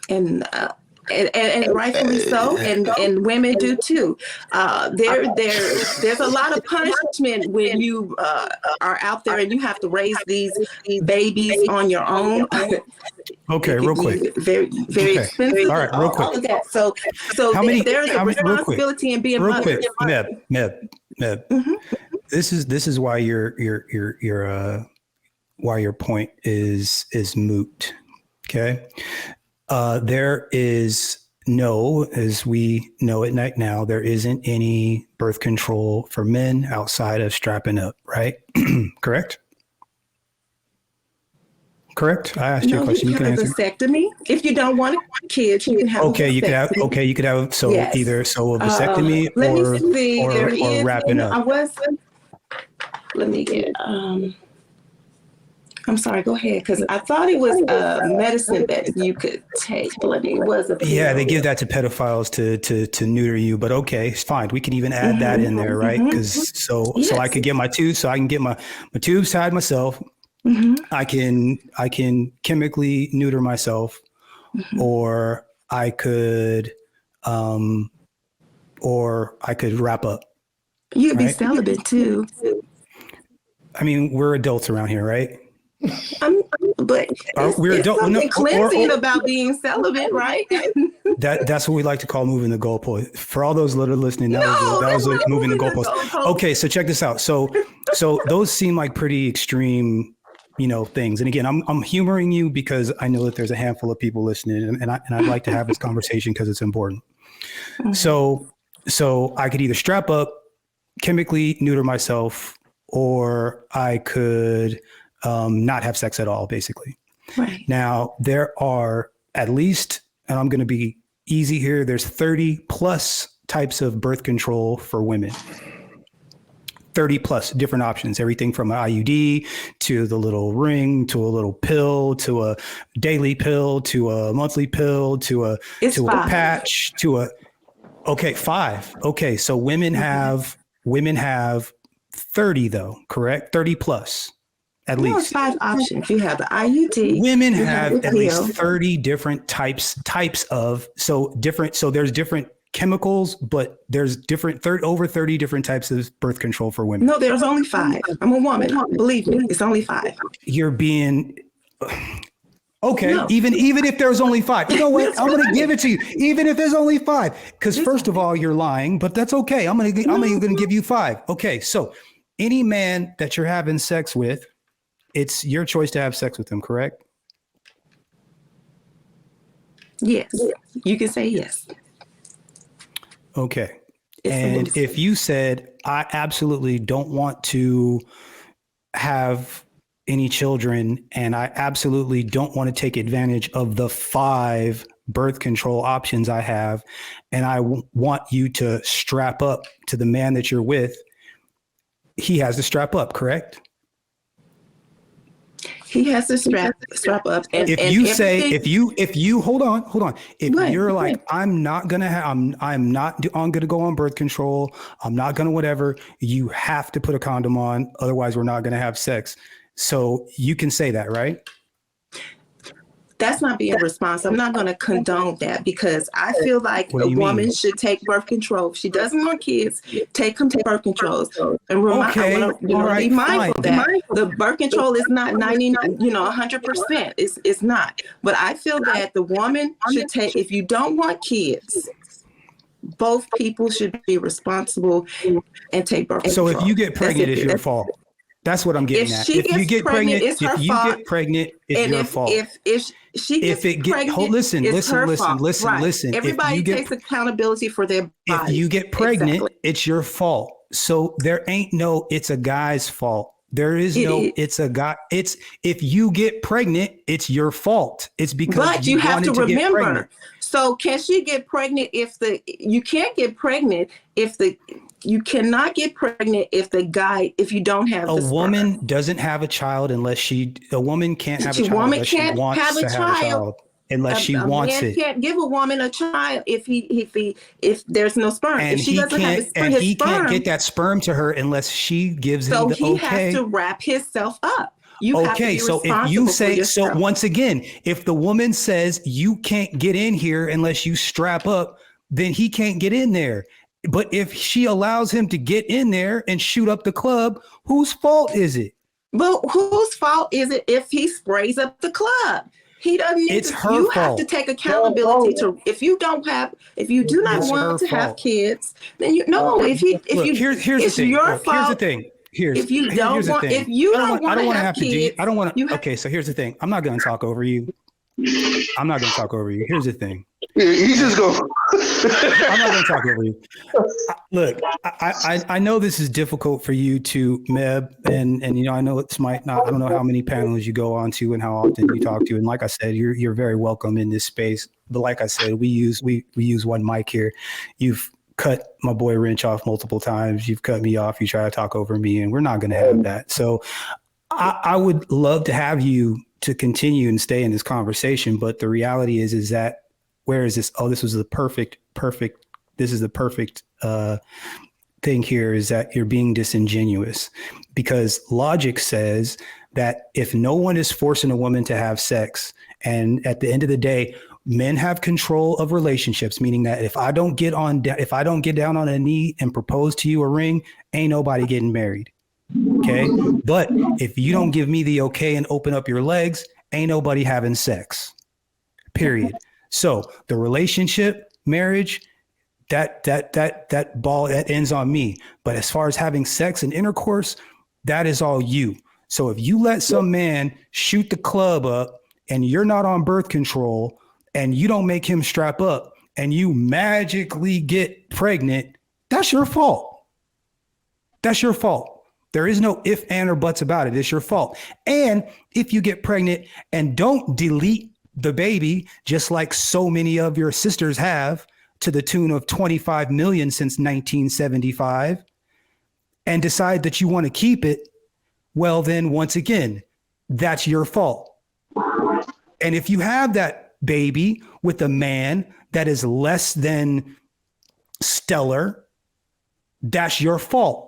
And rightfully so, and women do too. There's a lot of punishment when you are out there and you have to raise these babies on your own. Okay, real quick. Very, very expensive. All right, real quick. All of that. So there's a responsibility in being real mother. Quick, Meb. Mm-hmm. This is why your point is moot. Okay. There is as we know it right now, there isn't any birth control for men outside of strapping up, right? Correct? Correct. I asked you a question. You can have a vasectomy. If you don't want kids, you can have a vasectomy. You could have either a vasectomy or wrapping up. Let me get I'm sorry, go ahead, because I thought it was medicine that you could take, but it was a pill. Yeah, they give that to pedophiles to neuter you, but okay, it's fine. We can even add that in there, right? Because so I could get my tubes, so I can get my tubes tied myself. Mm-hmm. I can chemically neuter myself, or I could wrap up. You'd be celibate too. I mean, we're adults around here, right? But it's something cleansing about being celibate, right? That's what we like to call moving the goalpost. For all those that are listening, that was moving the goalpost. Okay, so check this out. So those seem like pretty extreme, things. And again, I'm humoring you because I know that there's a handful of people listening, and I'd like to have this conversation because it's important. Mm-hmm. So I could either strap up, chemically neuter myself, or I could not have sex at all, basically. Right. Now, there are at least, and I'm going to be easy here, there's 30 plus types of birth control for women. 30 plus different options, everything from an IUD to the little ring, to a little pill, to a daily pill, to a monthly pill, to a patch, okay, 5. Okay, so women have 30 though, correct? 30 plus. At least. It's 5 options. You have the IUD. Women have at least 30 different types of, so there's different chemicals, but there's over 30 different types of birth control for women. No, there's only 5. I'm a woman. Believe me, it's only 5. You're being, okay, no. Even if there's only 5, you know what? I'm going to give it to you. Even if there's only 5, because first of all, you're lying, but that's okay. I'm going to give you 5. Okay. So any man that you're having sex with, it's your choice to have sex with them, correct? Yes. You can say yes. Okay. And if you said, I absolutely don't want to have any children, and I absolutely don't want to take advantage of the 5 birth control options I have, and I want you to strap up to the man that you're with, he has to strap up, correct? He has to strap up. And, if you hold on. If you're like, I'm not going to go on birth control, I'm not going to whatever, you have to put a condom on. Otherwise we're not going to have sex. So you can say that, right? That's not being responsible. I'm not going to condone that, because I feel like a woman should take birth control. If she doesn't want kids, take them to birth controls. And be mindful that the birth control is not 100%. It's not. But I feel that the woman should take, if you don't want kids, both people should be responsible and take birth control. So if you get pregnant, it's your fault. That's what I'm getting at. If you get pregnant, it's your fault. If she gets pregnant, listen. Everybody takes accountability for their body. If you get pregnant, it's your fault. So there ain't no, it's a guy's fault. There is it's a guy. If you get pregnant, it's your fault. It's because you have to remember. So can she get pregnant you can't get pregnant you cannot get pregnant if you don't have the sperm. A woman doesn't have a child unless a woman can't have a child unless she wants to have a child. Unless she wants it. A man can't give a woman a child if there's no sperm. And if she doesn't have his sperm, can't get that sperm to her unless she gives him the okay. So he has to wrap himself up. You have to Okay, be so if you responsible for say, so yourself. once again, if the woman says you can't get in here unless you strap up, then he can't get in there. But if she allows him to get in there and shoot up the club, whose fault is it? But whose fault is it if he sprays up the club? He doesn't need It's to. her You fault. have to take accountability to. If you do not It's want to her have fault. kids, then you no. If Look, you, here's the it's thing. your Look, fault. here's the thing. If you here's don't the want, thing. if you don't want to have to do. kids, I don't want you to. Okay, so here's the thing. I'm not going to talk over you. I'm not going to talk over you. Here's the thing. You just go. I'm not going to talk over you. Look, I know this is difficult for you to Meb, and you know I know it's might not. I don't know how many panels you go on to and how often you talk to. And like I said, you're very welcome in this space. But like I said, we use one mic here. You've cut my boy Wrench off multiple times. You've cut me off. You try to talk over me, and we're not going to have that. So I would love to have you to continue and stay in this conversation. But the reality is that where is this? Oh, this was the perfect. This is the perfect thing here is that you're being disingenuous because logic says that if no one is forcing a woman to have sex, and at the end of the day, men have control of relationships, meaning that if I don't get down on a knee and propose to you a ring, ain't nobody getting married. Okay. But if you don't give me the okay and open up your legs, ain't nobody having sex, period. So the relationship, marriage, that ball that ends on me. But as far as having sex and intercourse, that is all you. So if you let some man shoot the club up and you're not on birth control and you don't make him strap up and you magically get pregnant, that's your fault. That's your fault. There is no if, and, or buts about it. It's your fault. And if you get pregnant and don't delete the baby, just like so many of your sisters have, to the tune of 25 million since 1975, and decide that you want to keep it, well, then once again, that's your fault. And if you have that baby with a man that is less than stellar, that's your fault.